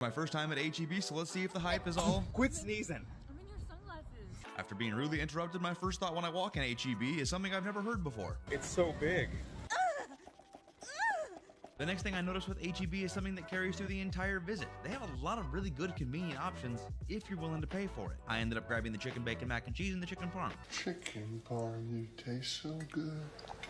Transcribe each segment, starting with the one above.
My first time at HEB, so let's see if the hype is all. Quit sneezing. I'm in your sunglasses. After being rudely interrupted, my first thought when I walk in HEB is something I've never heard before. It's so big. The next thing I noticed with HEB is something that carries through the entire visit. They have a lot of really good convenient options if you're willing to pay for it. I ended up grabbing the chicken bacon mac and cheese and the chicken parm. Chicken parm, you taste so good.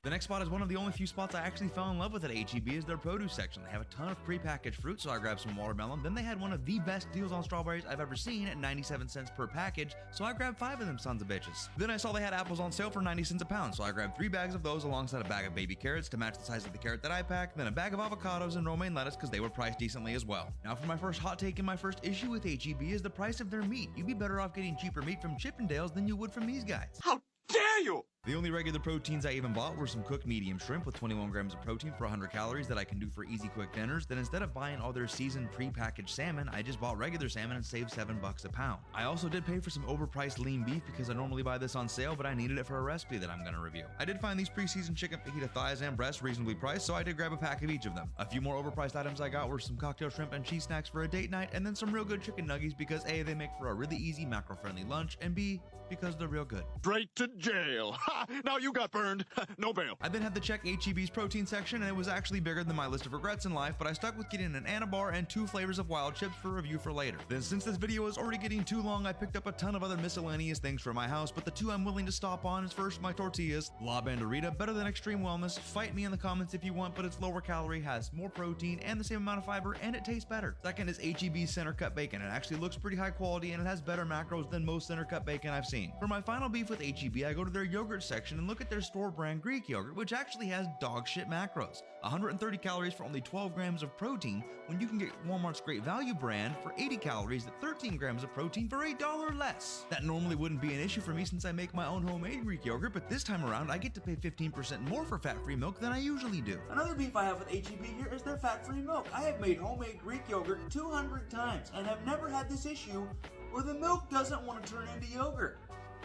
The next spot is one of the only few spots I actually fell in love with at HEB is their produce section. They have a ton of prepackaged fruit, so I grabbed some watermelon. Then they had one of the best deals on strawberries I've ever seen at 97 cents per package, so I grabbed 5 of them sons of bitches. Then I saw they had apples on sale for 90 cents a pound, so I grabbed 3 bags of those alongside a bag of baby carrots to match the size of the carrot that I packed, then a bag of avocados and romaine lettuce because they were priced decently as well. Now for my first hot take and my first issue with HEB is the price of their meat. You'd be better off getting cheaper meat from Chippendales than you would from these guys. How dare you! The only regular proteins I even bought were some cooked medium shrimp with 21 grams of protein for 100 calories that I can do for easy quick dinners. Then instead of buying all their seasoned pre-packaged salmon, I just bought regular salmon and saved $7 a pound. I also did pay for some overpriced lean beef because I normally buy this on sale, but I needed it for a recipe that I'm going to review. I did find these pre-seasoned chicken fajita thighs and breasts reasonably priced, so I did grab a pack of each of them. A few more overpriced items I got were some cocktail shrimp and cheese snacks for a date night, and then some real good chicken nuggies because A, they make for a really easy macro-friendly lunch, and B, because they're real good. Straight to jail. Ha! Now you got burned. No bail. I then had to check HEB's protein section, and it was actually bigger than my list of regrets in life, but I stuck with getting an Anabar and 2 flavors of wild chips for review for later. Then since this video is already getting too long, I picked up a ton of other miscellaneous things for my house, but the 2 I'm willing to stop on is first my tortillas. La Banderita, better than Extreme Wellness. Fight me in the comments if you want, but it's lower calorie, has more protein and the same amount of fiber, and it tastes better. Second is HEB's center cut bacon. It actually looks pretty high quality and it has better macros than most center cut bacon I've seen. For my final beef with HEB, I go to their yogurt section and look at their store brand Greek yogurt, which actually has dog shit macros. 130 calories for only 12 grams of protein when you can get Walmart's Great Value brand for 80 calories at 13 grams of protein for $1 less. That normally wouldn't be an issue for me since I make my own homemade Greek yogurt, but this time around I get to pay 15% more for fat-free milk than I usually do. Another beef I have with HEB here is their fat-free milk. I have made homemade Greek yogurt 200 times and have never had this issue where the milk doesn't want to turn into yogurt.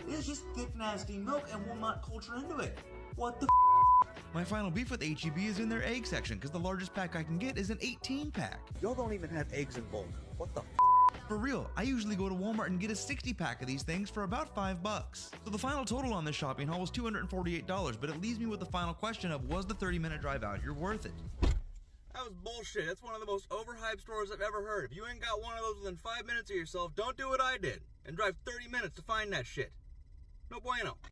It is just thick, nasty milk and will not culture into it. What the My final beef with HEB is in their egg section because the largest pack I can get is an 18 pack. Y'all don't even have eggs in bulk. What the For real, I usually go to Walmart and get a 60 pack of these things for about $5. So the final total on this shopping haul was $248, but it leaves me with the final question of, was the 30-minute drive out here worth it? That was bullshit. That's one of the most overhyped stores I've ever heard. If you ain't got one of those within 5 minutes of yourself, don't do what I did and drive 30 minutes to find that shit. No bueno.